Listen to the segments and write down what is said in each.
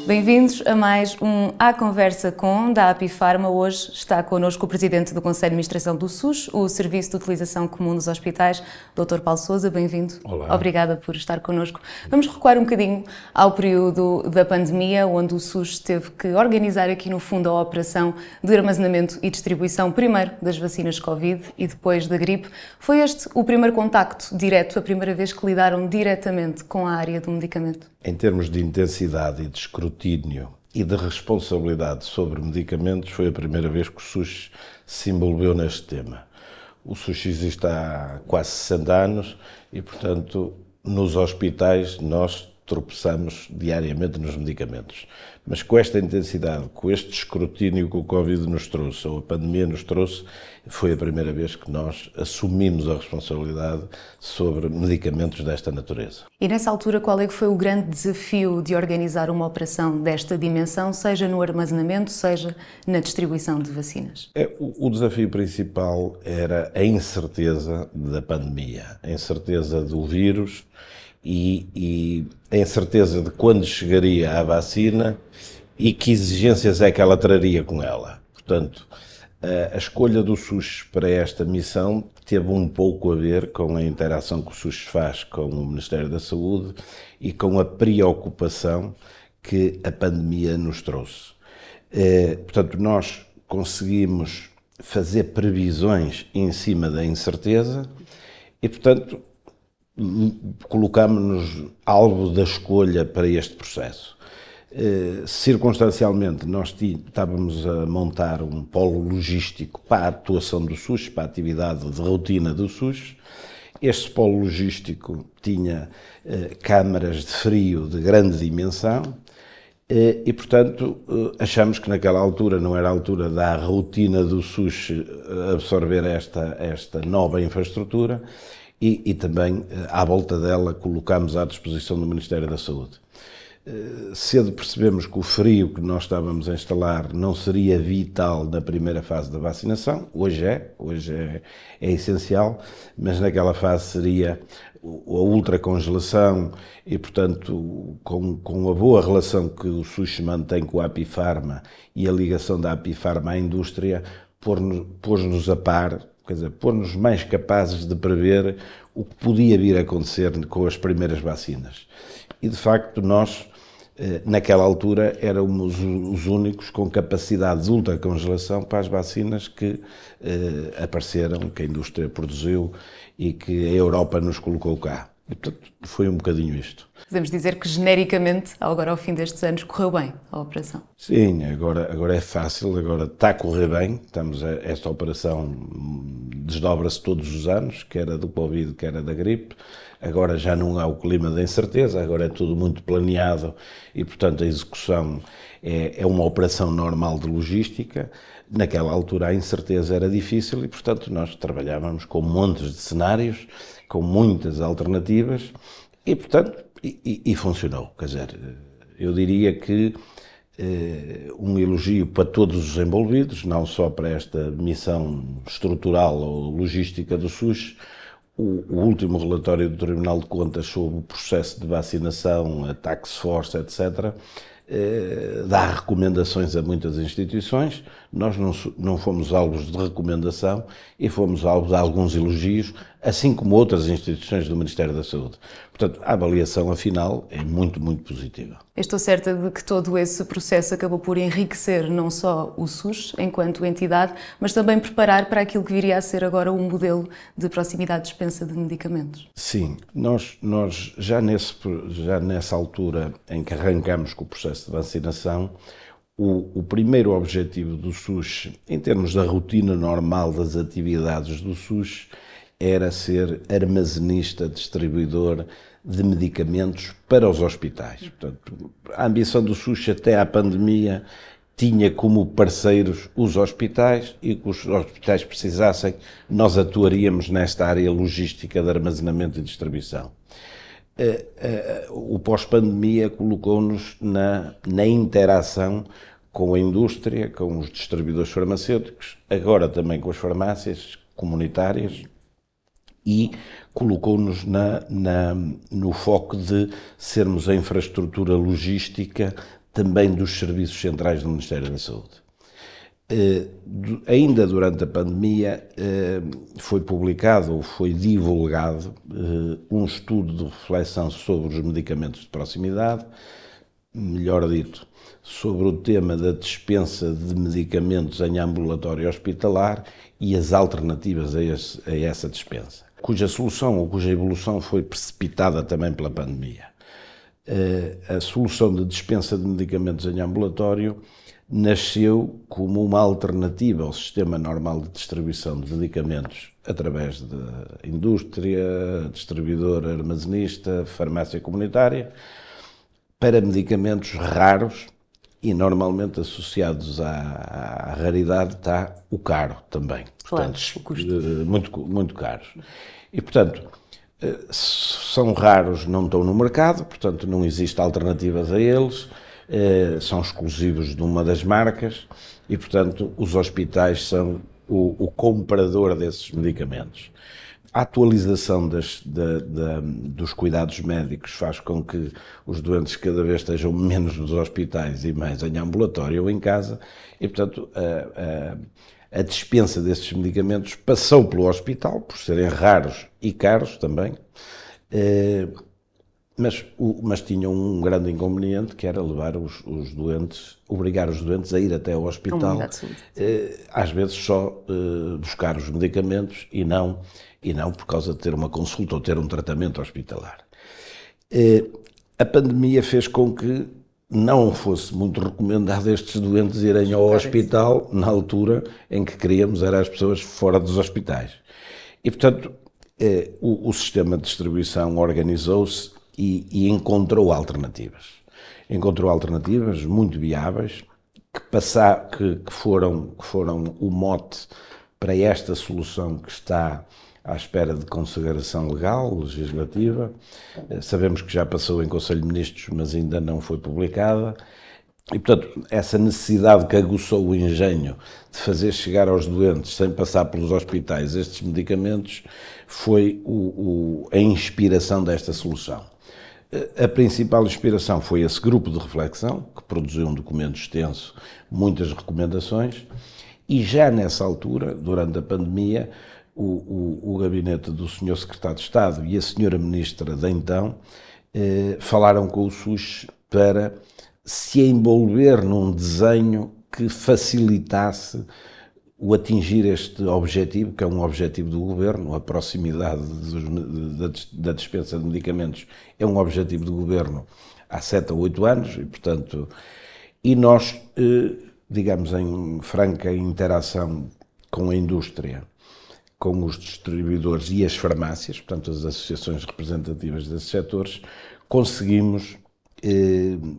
Bem-vindos a mais um À Conversa com, da Apifarma. Hoje está connosco o Presidente do Conselho de Administração do SUS, o Serviço de Utilização Comum dos Hospitais, Dr. Paulo Sousa. Bem-vindo. Olá. Obrigada por estar connosco. Vamos recuar um bocadinho ao período da pandemia, onde o SUS teve que organizar aqui no fundo a operação de armazenamento e distribuição, primeiro das vacinas Covid e depois da gripe. Foi este o primeiro contacto direto, a primeira vez que lidaram diretamente com a área do medicamento? Em termos de intensidade e de escrutínio e de responsabilidade sobre medicamentos, foi a primeira vez que o SUS se envolveu neste tema. O SUS existe há quase 60 anos e, portanto, nos hospitais nós tropeçamos diariamente nos medicamentos. Mas com esta intensidade, com este escrutínio que o Covid nos trouxe, ou a pandemia nos trouxe, foi a primeira vez que nós assumimos a responsabilidade sobre medicamentos desta natureza. E nessa altura, qual é que foi o grande desafio de organizar uma operação desta dimensão, seja no armazenamento, seja na distribuição de vacinas? O desafio principal era a incerteza da pandemia, a incerteza do vírus, e a incerteza de quando chegaria a vacina e que exigências é que ela traria com ela. Portanto, a escolha do SUS para esta missão teve um pouco a ver com a interação que o SUS faz com o Ministério da Saúde e com a preocupação que a pandemia nos trouxe. Portanto, nós conseguimos fazer previsões em cima da incerteza e, portanto, colocámos-nos alvo da escolha para este processo. Circunstancialmente, nós estávamos a montar um polo logístico para a atuação do SUS, para a atividade de rotina do SUS. Este polo logístico tinha câmaras de frio de grande dimensão e, portanto, achamos que naquela altura não era a altura da rotina do SUS absorver esta nova infraestrutura. E também, à volta dela, colocámos à disposição do Ministério da Saúde. Cedo percebemos que o frio que nós estávamos a instalar não seria vital na primeira fase da vacinação, hoje é essencial, mas naquela fase seria a ultracongelação e, portanto, com a boa relação que o SUS mantém com a Apifarma e a ligação da Apifarma à indústria, pôs-nos a par, quer dizer, pôr-nos mais capazes de prever o que podia vir a acontecer com as primeiras vacinas. E, de facto, nós, naquela altura, éramos os únicos com capacidade de ultracongelação para as vacinas que apareceram, que a indústria produziu e que a Europa nos colocou cá. E, portanto, foi um bocadinho isto. Podemos dizer que, genericamente, agora ao fim destes anos, correu bem a operação? Sim, agora é fácil, agora está a correr bem. Esta operação desdobra-se todos os anos, quer a do Covid, quer a da gripe. Agora já não há o clima da incerteza, agora é tudo muito planeado e, portanto, a execução é uma operação normal de logística. Naquela altura a incerteza era difícil e, portanto, nós trabalhávamos com montes de cenários, com muitas alternativas e, portanto, e funcionou. Quer dizer, eu diria que um elogio para todos os envolvidos, não só para esta missão estrutural ou logística do SUS. O último relatório do Tribunal de Contas sobre o processo de vacinação, a task force, etc., dá recomendações a muitas instituições. Nós não fomos alvos de recomendação e fomos alvos de alguns elogios, assim como outras instituições do Ministério da Saúde. Portanto, a avaliação, afinal, é muito, muito positiva. Estou certa de que todo esse processo acabou por enriquecer não só o SUS enquanto entidade, mas também preparar para aquilo que viria a ser agora um modelo de proximidade de dispensa de medicamentos. Sim, nós já nessa altura em que arrancamos com o processo de vacinação, o primeiro objetivo do SUS, em termos da rotina normal das atividades do SUS, era ser armazenista, distribuidor de medicamentos para os hospitais. Portanto, a ambição do SUS até à pandemia tinha como parceiros os hospitais e que os hospitais precisassem, nós atuaríamos nesta área logística de armazenamento e distribuição. O pós-pandemia colocou-nos na interação com a indústria, com os distribuidores farmacêuticos, agora também com as farmácias comunitárias, e colocou-nos no foco de sermos a infraestrutura logística também dos serviços centrais do Ministério da Saúde. Ainda durante a pandemia foi publicado ou foi divulgado um estudo de reflexão sobre os medicamentos de proximidade, melhor dito, sobre o tema da dispensa de medicamentos em ambulatório hospitalar e as alternativas a essa dispensa, cuja solução ou cuja evolução foi precipitada também pela pandemia. A solução de dispensa de medicamentos em ambulatório nasceu como uma alternativa ao sistema normal de distribuição de medicamentos através da indústria, distribuidor, armazenista, farmácia comunitária, para medicamentos raros e normalmente associados à raridade está o caro também. Claro, portanto, o custo. muito caros. E, portanto, são raros, não estão no mercado, portanto não existe alternativas a eles, são exclusivos de uma das marcas e, portanto, os hospitais são o comprador desses medicamentos. A atualização dos cuidados médicos faz com que os doentes cada vez estejam menos nos hospitais e mais em ambulatório ou em casa e, portanto, a dispensa desses medicamentos passou pelo hospital, por serem raros e caros também, mas tinham um grande inconveniente, que era levar os doentes, obrigar os doentes a ir até ao hospital, às vezes só buscar os medicamentos e não por causa de ter uma consulta ou ter um tratamento hospitalar. A pandemia fez com que não fosse muito recomendado estes doentes irem ao hospital na altura em que queríamos era as pessoas fora dos hospitais. E, portanto, o sistema de distribuição organizou-se e encontrou alternativas. Encontrou alternativas muito viáveis que foram o mote para esta solução que está à espera de consagração legal, legislativa. Sabemos que já passou em Conselho de Ministros, mas ainda não foi publicada. E, portanto, essa necessidade que aguçou o engenho de fazer chegar aos doentes, sem passar pelos hospitais, estes medicamentos, foi a inspiração desta solução. A principal inspiração foi esse grupo de reflexão, que produziu um documento extenso, muitas recomendações, e já nessa altura, durante a pandemia, o gabinete do Sr. Secretário de Estado e a Sra. Ministra de então falaram com o SUS para se envolver num desenho que facilitasse o atingir este objetivo, que é um objetivo do Governo, a proximidade da dispensa de medicamentos é um objetivo do Governo há 7 ou 8 anos, e, portanto, nós, digamos, em franca interação com a indústria, com os distribuidores e as farmácias, portanto, as associações representativas desses setores, conseguimos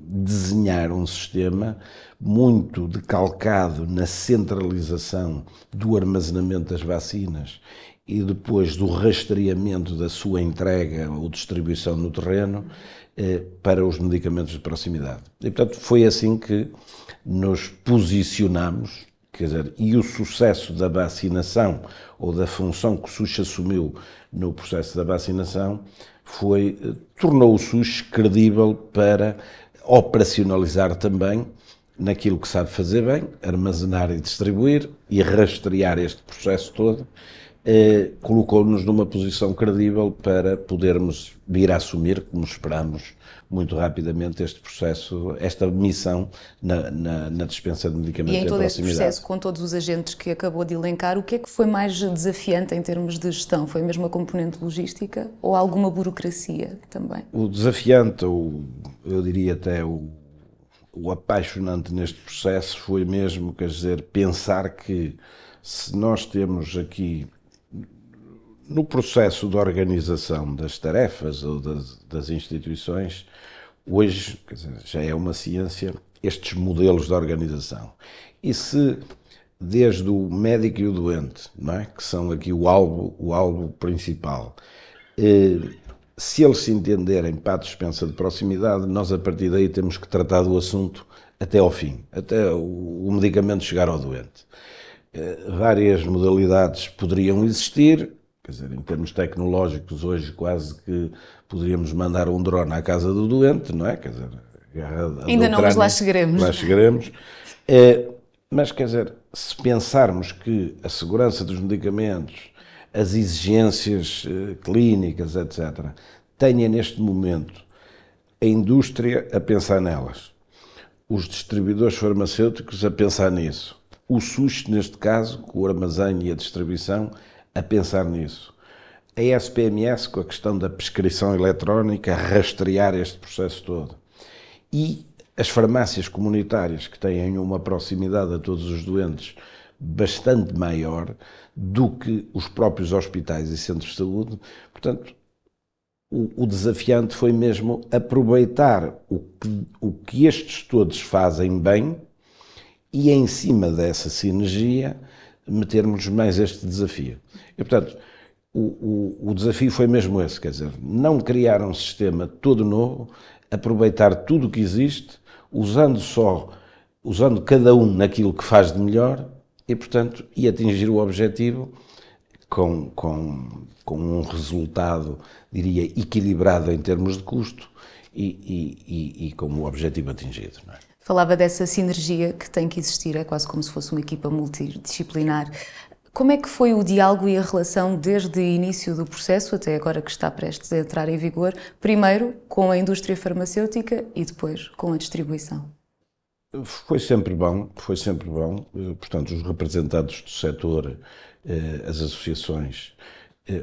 desenhar um sistema muito decalcado na centralização do armazenamento das vacinas e depois do rastreamento da sua entrega ou distribuição no terreno para os medicamentos de proximidade. E, portanto, foi assim que nos posicionamos, quer dizer, e o sucesso da vacinação ou da função que o SUS assumiu no processo da vacinação tornou o SUS credível para operacionalizar também naquilo que sabe fazer bem, armazenar e distribuir e rastrear este processo todo, colocou-nos numa posição credível para podermos vir a assumir, como esperamos, muito rapidamente este processo, esta missão na dispensa de medicamentos em proximidade. E em todo esse processo, com todos os agentes que acabou de elencar, o que é que foi mais desafiante em termos de gestão? Foi mesmo a componente logística ou alguma burocracia também? O desafiante, ou eu diria até o apaixonante neste processo foi mesmo, quer dizer, pensar que se nós temos aqui no processo de organização das tarefas ou das instituições, hoje, quer dizer, já é uma ciência, estes modelos de organização. E se, desde o médico e o doente, não é? Que são aqui o alvo principal, se eles se entenderem para a dispensa de proximidade, nós a partir daí temos que tratar do assunto até ao fim, até o medicamento chegar ao doente. Várias modalidades poderiam existir. Quer dizer, em termos tecnológicos, hoje quase que poderíamos mandar um drone à casa do doente, não é? Quer dizer, guerra ainda não, mas lá chegaremos. Lá chegaremos. Mas, quer dizer, se pensarmos que a segurança dos medicamentos, as exigências clínicas, etc., tenha neste momento a indústria a pensar nelas, os distribuidores farmacêuticos a pensar nisso, o SUS, neste caso, com o armazém e a distribuição, a pensar nisso, a SPMS, com a questão da prescrição eletrónica, a rastrear este processo todo, e as farmácias comunitárias, que têm uma proximidade a todos os doentes bastante maior do que os próprios hospitais e centros de saúde. Portanto, o desafiante foi mesmo aproveitar o que estes todos fazem bem e, em cima dessa sinergia, metermos mais este desafio. E, portanto, o desafio foi mesmo esse, quer dizer, não criar um sistema todo novo, aproveitar tudo o que existe, usando cada um naquilo que faz de melhor e, portanto, e atingir o objetivo com um resultado, diria, equilibrado em termos de custo e com o objetivo atingido. Não é? Falava dessa sinergia que tem que existir, é quase como se fosse uma equipa multidisciplinar. Como é que foi o diálogo e a relação desde o início do processo até agora que está prestes a entrar em vigor, primeiro com a indústria farmacêutica e depois com a distribuição? Foi sempre bom. Portanto, os representantes do setor, as associações,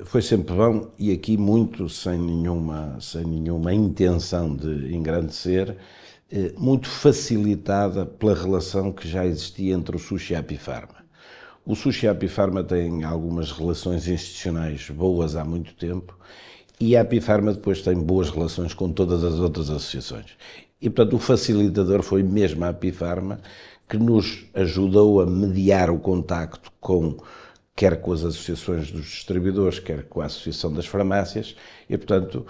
foi sempre bom e aqui muito sem nenhuma intenção de engrandecer, muito facilitada pela relação que já existia entre o SUS e a Apifarma. O SUS e a Apifarma têm algumas relações institucionais boas há muito tempo e a Apifarma depois tem boas relações com todas as outras associações. E, portanto, o facilitador foi mesmo a Apifarma que nos ajudou a mediar o contacto quer com as associações dos distribuidores, quer com a Associação das Farmácias e, portanto,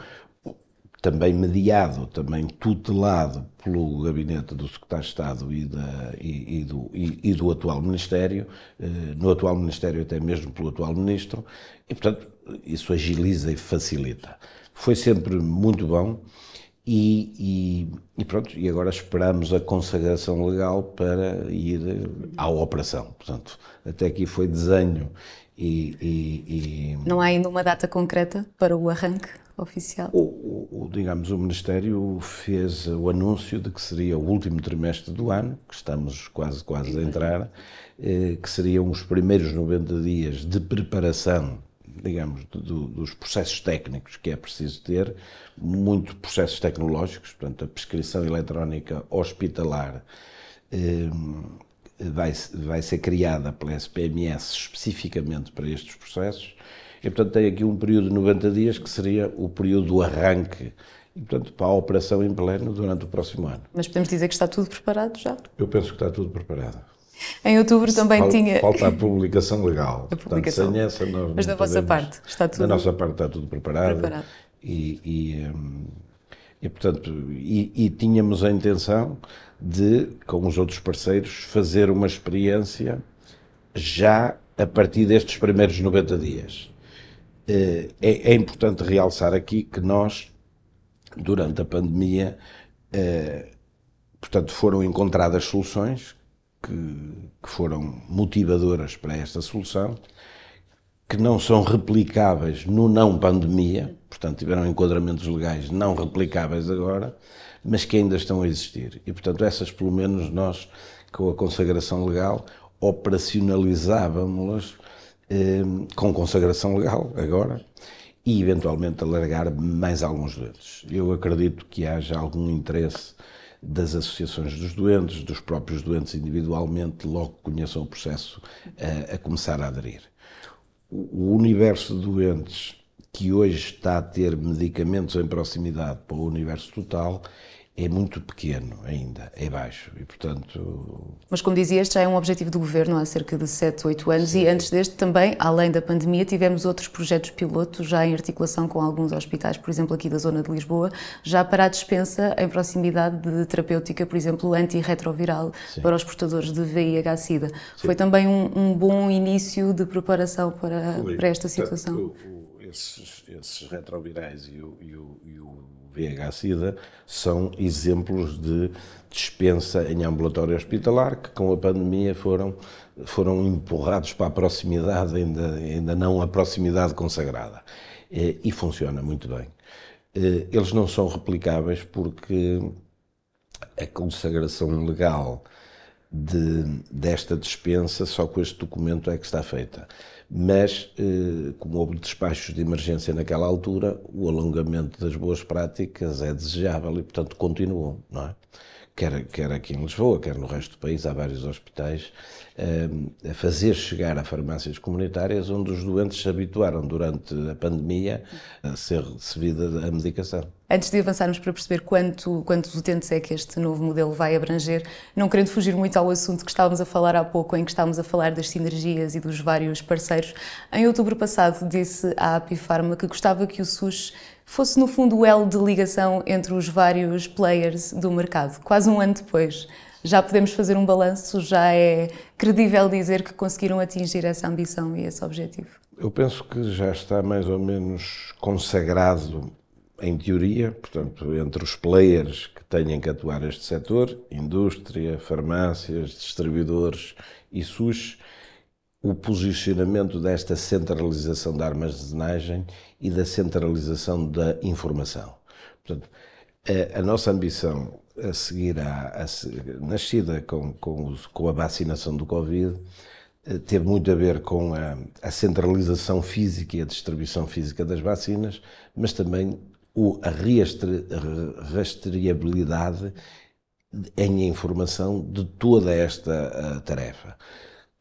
também mediado, também tutelado pelo gabinete do Secretário de Estado e do atual Ministério, no atual Ministério até mesmo pelo atual Ministro, e portanto isso agiliza e facilita. Foi sempre muito bom e pronto, e agora esperamos a consagração legal para ir à operação. Portanto, até aqui foi desenho Não há ainda uma data concreta para o arranque oficial? Digamos, o Ministério fez o anúncio de que seria o último trimestre do ano, que estamos quase a entrar, que seriam os primeiros 90 dias de preparação, digamos, dos processos técnicos que é preciso ter, muitos processos tecnológicos, portanto, a prescrição eletrónica hospitalar vai ser criada pela SPMS especificamente para estes processos, e, portanto, tem aqui um período de 90 dias que seria o período do arranque e, portanto, para a operação em pleno durante o próximo ano. Mas podemos dizer que está tudo preparado já? Eu penso que está tudo preparado. Em outubro também tinha... Falta a publicação legal. A publicação. Portanto, sem essa nós Mas da vossa parte está tudo... Da nossa parte está tudo preparado. Portanto, tínhamos a intenção de, com os outros parceiros, fazer uma experiência já a partir destes primeiros 90 dias. É importante realçar aqui que nós, durante a pandemia, portanto, foram encontradas soluções que foram motivadoras para esta solução, que não são replicáveis no não-pandemia, portanto, tiveram enquadramentos legais não replicáveis agora, mas que ainda estão a existir. E, portanto, essas, pelo menos, nós, com a consagração legal, operacionalizávamos-las com consagração legal agora e eventualmente alargar mais alguns doentes. Eu acredito que haja algum interesse das associações dos doentes, dos próprios doentes individualmente, logo que conheçam o processo, a começar a aderir. O universo de doentes que hoje está a ter medicamentos em proximidade para o universo total é muito pequeno ainda, é baixo e, portanto... Mas, como dizia, este já é um objetivo do Governo há cerca de 7, 8 anos. Sim. E antes deste também, além da pandemia, tivemos outros projetos pilotos já em articulação com alguns hospitais, por exemplo, aqui da zona de Lisboa, já para a dispensa em proximidade de terapêutica, por exemplo, antirretroviral. Sim. Para os portadores de VIH-Sida. Foi também um bom início de preparação para esta situação. esses retrovirais e o VIH-Sida são exemplos de dispensa em ambulatório hospitalar que com a pandemia foram empurrados para a proximidade, ainda não a proximidade consagrada. E funciona muito bem. Eles não são replicáveis porque a consagração legal desta dispensa só com este documento é que está feita. Mas, como houve despachos de emergência naquela altura, o alongamento das boas práticas é desejável e, portanto, continuam, não é? Quer aqui em Lisboa, quer no resto do país, há vários hospitais, a fazer chegar a farmácias comunitárias onde os doentes se habituaram durante a pandemia a ser recebida a medicação. Antes de avançarmos para perceber quantos utentes é que este novo modelo vai abranger, não querendo fugir muito ao assunto que estávamos a falar há pouco, em que estávamos a falar das sinergias e dos vários parceiros, em outubro passado disse à Apifarma que gostava que o SUS fosse, no fundo, o elo de ligação entre os vários players do mercado. Quase um ano depois, já podemos fazer um balanço? Já é credível dizer que conseguiram atingir essa ambição e esse objetivo? Eu penso que já está mais ou menos consagrado, em teoria, portanto, entre os players que têm que atuar neste setor, indústria, farmácias, distribuidores e SUS, o posicionamento desta centralização da armazenagem e da centralização da informação. Portanto, a nossa ambição a seguir, nascida com a vacinação do Covid, teve muito a ver com a centralização física e a distribuição física das vacinas, mas também a rastreabilidade em informação de toda esta tarefa.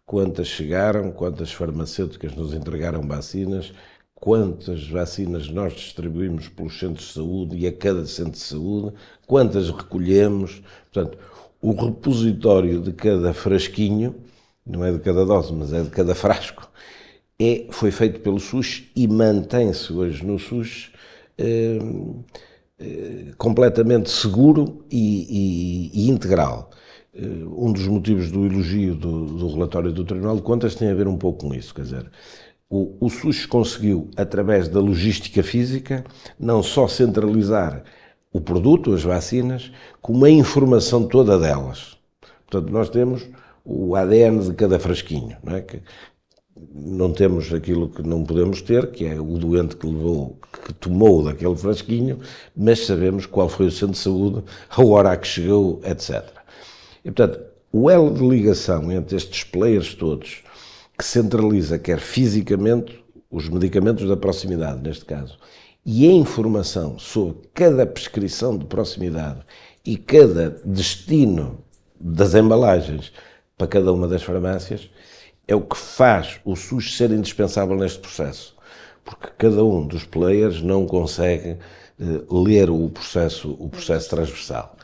Quantas chegaram, quantas farmacêuticas nos entregaram vacinas, quantas vacinas nós distribuímos pelos centros de saúde e a cada centro de saúde, quantas recolhemos. Portanto, o repositório de cada frasquinho, não é de cada dose, mas é de cada frasco, foi feito pelo SUS e mantém-se hoje no SUS completamente seguro e integral. Um dos motivos do elogio do relatório do Tribunal de Contas tem a ver um pouco com isso, quer dizer, o SUS conseguiu, através da logística física, não só centralizar o produto, as vacinas, como a informação toda delas. Portanto, nós temos o ADN de cada frasquinho, não é? Que não temos aquilo que não podemos ter, que é o doente que tomou daquele frasquinho, mas sabemos qual foi o centro de saúde, a hora a que chegou, etc. E, portanto, o elo de ligação entre estes players todos, que centraliza, quer fisicamente, os medicamentos da proximidade, neste caso, e a informação sobre cada prescrição de proximidade e cada destino das embalagens para cada uma das farmácias, é o que faz o SUS ser indispensável neste processo. Porque cada um dos players não consegue ler o processo transversal.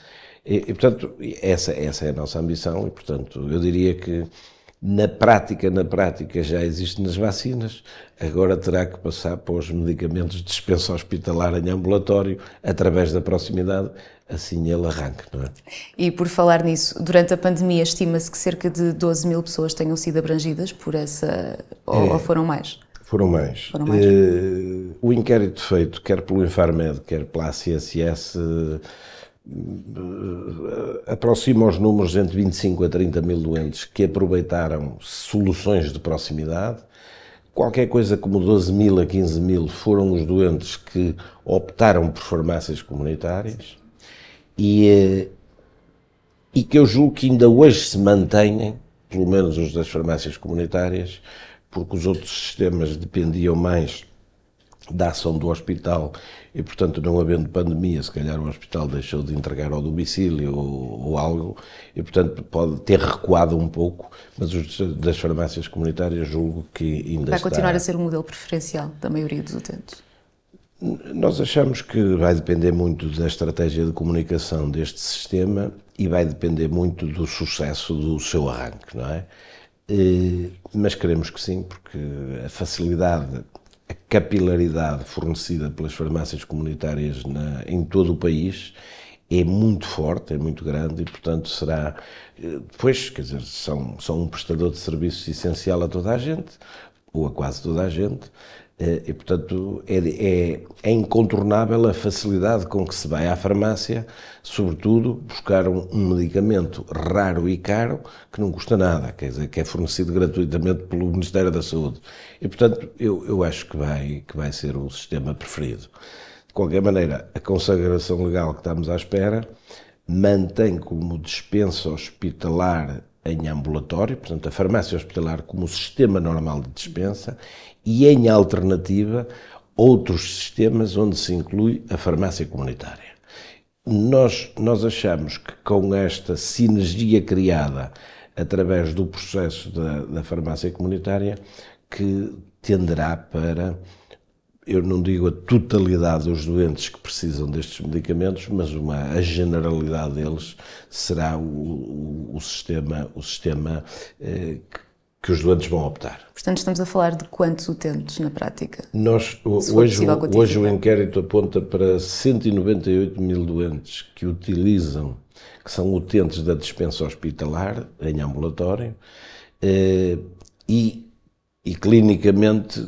E, portanto, essa é a nossa ambição e, portanto, eu diria que na prática já existe nas vacinas, agora terá que passar para os medicamentos de dispensa hospitalar em ambulatório, através da proximidade, assim ele arranca, não é? E por falar nisso, durante a pandemia estima-se que cerca de 12 mil pessoas tenham sido abrangidas por essa, ou foram mais? Foram mais. O inquérito feito, quer pelo Infarmed, quer pela ACSS, aproxima os números entre 25 a 30 mil doentes que aproveitaram soluções de proximidade. Qualquer coisa como 12 mil a 15 mil foram os doentes que optaram por farmácias comunitárias e que eu julgo que ainda hoje se mantêm, pelo menos os das farmácias comunitárias, porque os outros sistemas dependiam mais da ação do hospital e, portanto, não havendo pandemia, se calhar o hospital deixou de entregar ao domicílio ou algo e, portanto, pode ter recuado um pouco, mas os das farmácias comunitárias julgo que ainda vai continuar a ser o modelo preferencial da maioria dos utentes? Nós achamos que vai depender muito da estratégia de comunicação deste sistema e vai depender muito do sucesso do seu arranque, não é? Mas queremos que sim, porque a facilidade, a capilaridade fornecida pelas farmácias comunitárias em todo o país é muito forte, é muito grande e, portanto, será... Depois, quer dizer, são um prestador de serviços essencial a toda a gente, ou a quase toda a gente, e, portanto, é incontornável a facilidade com que se vai à farmácia, sobretudo buscar um medicamento raro e caro que não custa nada, quer dizer, que é fornecido gratuitamente pelo Ministério da Saúde. E, portanto, eu acho que vai ser o sistema preferido. De qualquer maneira, a consagração legal que estamos à espera mantém como dispensa hospitalar em ambulatório, portanto, a farmácia hospitalar como o sistema normal de dispensa, e em alternativa outros sistemas onde se inclui a farmácia comunitária. Nós achamos que com esta sinergia criada através do processo da farmácia comunitária, que tenderá para, eu não digo a totalidade dos doentes que precisam destes medicamentos, mas a generalidade deles será o sistema que os doentes vão optar. Portanto, estamos a falar de quantos utentes na prática? Hoje o inquérito aponta para 198 mil doentes que são utentes da dispensa hospitalar em ambulatório, e clinicamente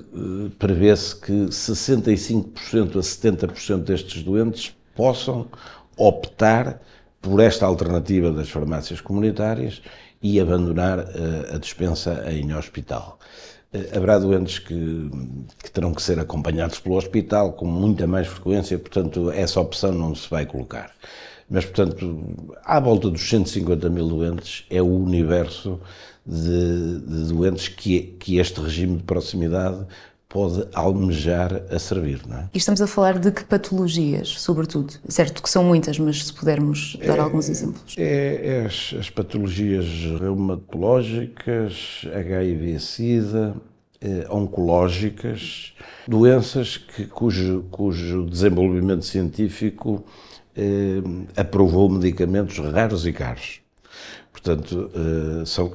prevê-se que 65% a 70% destes doentes possam optar por esta alternativa das farmácias comunitárias e abandonar a dispensa em hospital. Haverá doentes que terão que ser acompanhados pelo hospital com muita mais frequência, portanto, essa opção não se vai colocar. Mas, portanto, à volta dos 150 mil doentes é o universo de doentes que este regime de proximidade pode almejar a servir, não é? E estamos a falar de que patologias, sobretudo? Certo que são muitas, mas se pudermos dar alguns exemplos. As patologias reumatológicas, HIV-Sida, oncológicas, doenças cujo desenvolvimento científico aprovou medicamentos raros e caros. Portanto,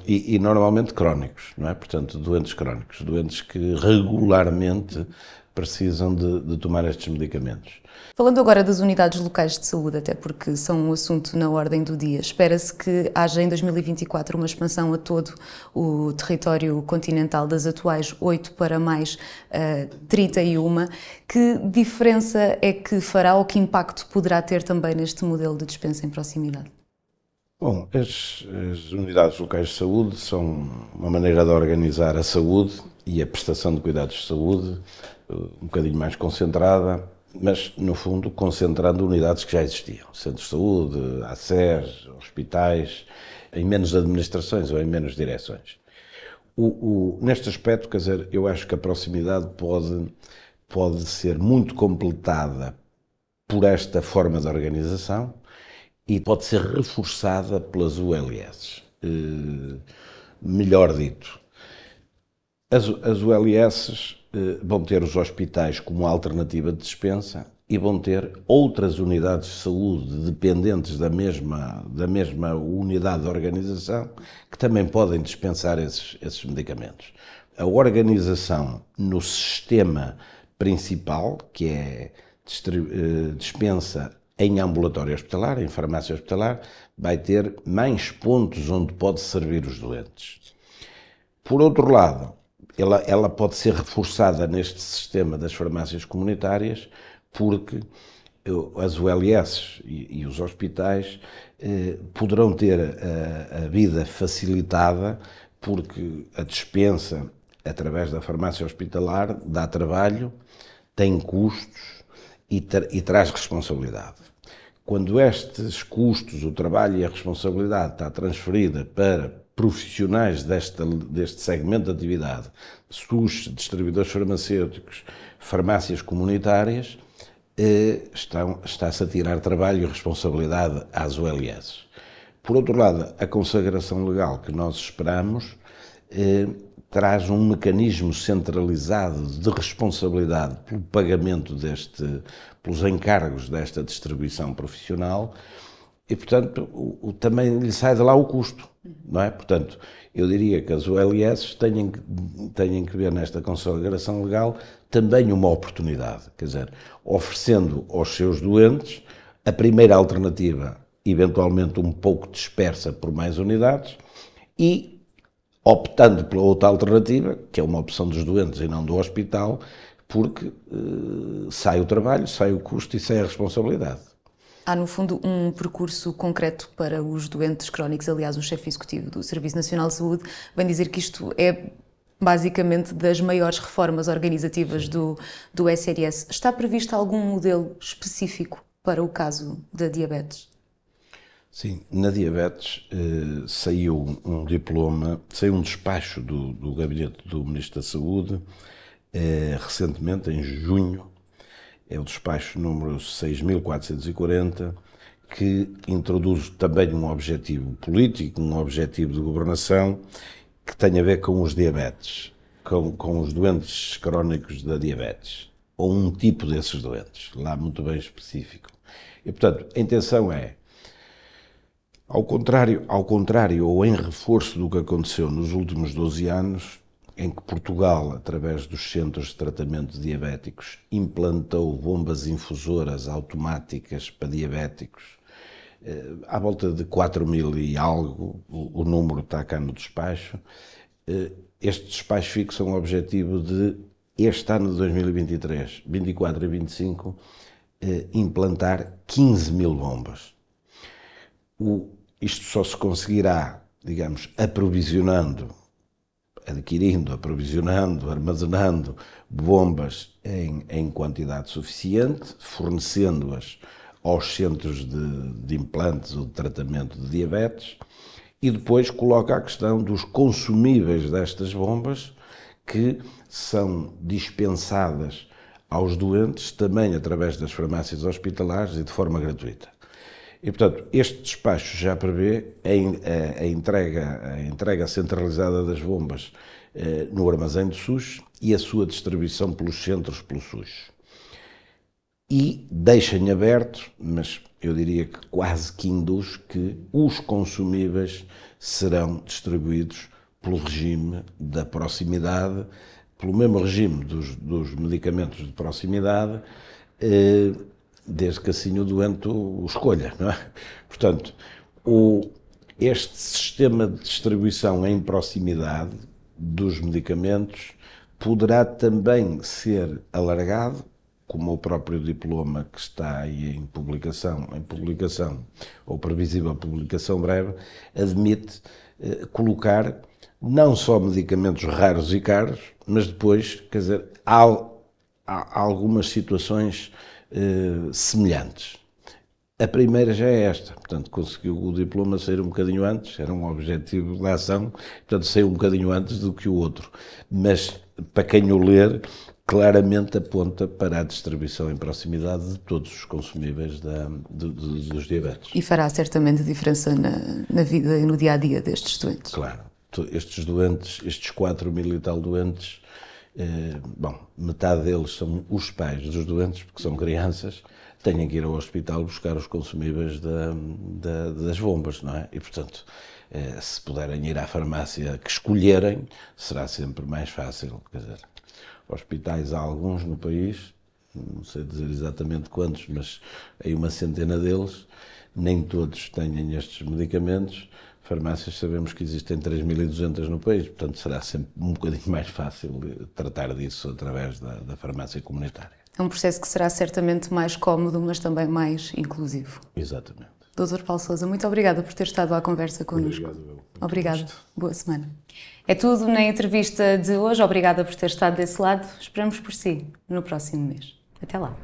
e normalmente crónicos, não é? Portanto, doentes crónicos, doentes que regularmente precisam de tomar estes medicamentos. Falando agora das unidades locais de saúde, até porque são um assunto na ordem do dia, espera-se que haja em 2024 uma expansão a todo o território continental, das atuais 8 para mais 31. Que diferença é que fará ou que impacto poderá ter também neste modelo de dispensa em proximidade? Bom, as unidades locais de saúde são uma maneira de organizar a saúde e a prestação de cuidados de saúde um bocadinho mais concentrada, mas, no fundo, concentrando unidades que já existiam. Centros de saúde, ACES, hospitais, em menos administrações ou em menos direções. Neste aspecto, quer dizer, eu acho que a proximidade pode ser muito completada por esta forma de organização, e pode ser reforçada pelas ULS. Melhor dito, as ULS vão ter os hospitais como alternativa de dispensa e vão ter outras unidades de saúde dependentes da mesma unidade de organização que também podem dispensar esses medicamentos. A organização no sistema principal, que é dispensa em ambulatório hospitalar, em farmácia hospitalar, vai ter mais pontos onde pode servir os doentes. Por outro lado, ela pode ser reforçada neste sistema das farmácias comunitárias, porque as ULS e os hospitais poderão ter a vida facilitada, porque a dispensa através da farmácia hospitalar dá trabalho, tem custos e traz responsabilidade. Quando estes custos, o trabalho e a responsabilidade está transferida para profissionais deste segmento de atividade, SUS, distribuidores farmacêuticos, farmácias comunitárias, está-se a tirar trabalho e responsabilidade às ULS. Por outro lado, a consagração legal que nós esperamos traz um mecanismo centralizado de responsabilidade pelo pagamento pelos encargos desta distribuição profissional e, portanto, também lhe sai de lá o custo, não é? Portanto, eu diria que as ULS têm que ver nesta consagração legal também uma oportunidade, quer dizer, oferecendo aos seus doentes a primeira alternativa, eventualmente um pouco dispersa por mais unidades, e optando pela outra alternativa, que é uma opção dos doentes e não do hospital, porque sai o trabalho, sai o custo e sai a responsabilidade. Há, no fundo, um percurso concreto para os doentes crónicos. Aliás, o chefe executivo do Serviço Nacional de Saúde vem dizer que isto é basicamente das maiores reformas organizativas do SNS. Está previsto algum modelo específico para o caso da diabetes? Sim, na diabetes saiu um diploma, saiu um despacho do gabinete do Ministro da Saúde, recentemente, em junho, é o despacho número 6.440, que introduz também um objetivo político, um objetivo de governação, que tem a ver com os diabetes, com os doentes crónicos da diabetes, ou um tipo desses doentes, lá muito bem específico. E, portanto, a intenção é, ao contrário ou em reforço do que aconteceu nos últimos 12 anos, em que Portugal, através dos centros de tratamento de diabéticos, implantou bombas infusoras automáticas para diabéticos, à volta de 4.000 e algo, o número está cá no despacho. Este despacho fixa um objetivo de, este ano de 2023, 24 e 25, implantar 15.000 bombas. Isto só se conseguirá, digamos, aprovisionando, armazenando bombas em quantidade suficiente, fornecendo-as aos centros de implantes ou de tratamento de diabetes, e depois coloca a questão dos consumíveis destas bombas, que são dispensadas aos doentes também através das farmácias hospitalares e de forma gratuita. E, portanto, este despacho já prevê a entrega centralizada das bombas no armazém do SUS e a sua distribuição pelos centros pelo SUS. E deixa em aberto, mas eu diria que quase que induz, que os consumíveis serão distribuídos pelo regime da proximidade, pelo mesmo regime dos medicamentos de proximidade, desde que assim o doente o escolha, não é? Portanto, este sistema de distribuição em proximidade dos medicamentos poderá também ser alargado, como o próprio diploma que está aí em publicação, ou previsível publicação breve, admite colocar não só medicamentos raros e caros, mas depois, quer dizer, há algumas situações semelhantes. A primeira já é esta, portanto, conseguiu o diploma sair um bocadinho antes, era um objetivo de ação, portanto, saiu um bocadinho antes do que o outro. Mas, para quem o ler, claramente aponta para a distribuição em proximidade de todos os consumíveis dos diabetes. E fará certamente diferença na vida e no dia-a-dia destes doentes. Claro. Estes doentes, estes 4.000 e tal doentes, metade deles são os pais dos doentes, porque são crianças, têm que ir ao hospital buscar os consumíveis das bombas, não é? E, portanto, se puderem ir à farmácia que escolherem, será sempre mais fácil. Quer dizer, hospitais há alguns no país, não sei dizer exatamente quantos, mas aí uma centena deles, nem todos têm estes medicamentos. Farmácias sabemos que existem 3.200 no país, portanto será sempre um bocadinho mais fácil tratar disso através da farmácia comunitária. É um processo que será certamente mais cómodo, mas também mais inclusivo. Exatamente. Dr. Paulo Sousa, muito obrigada por ter estado à conversa connosco. Obrigada. Boa semana. É tudo na entrevista de hoje. Obrigada por ter estado desse lado. Esperamos por si no próximo mês. Até lá.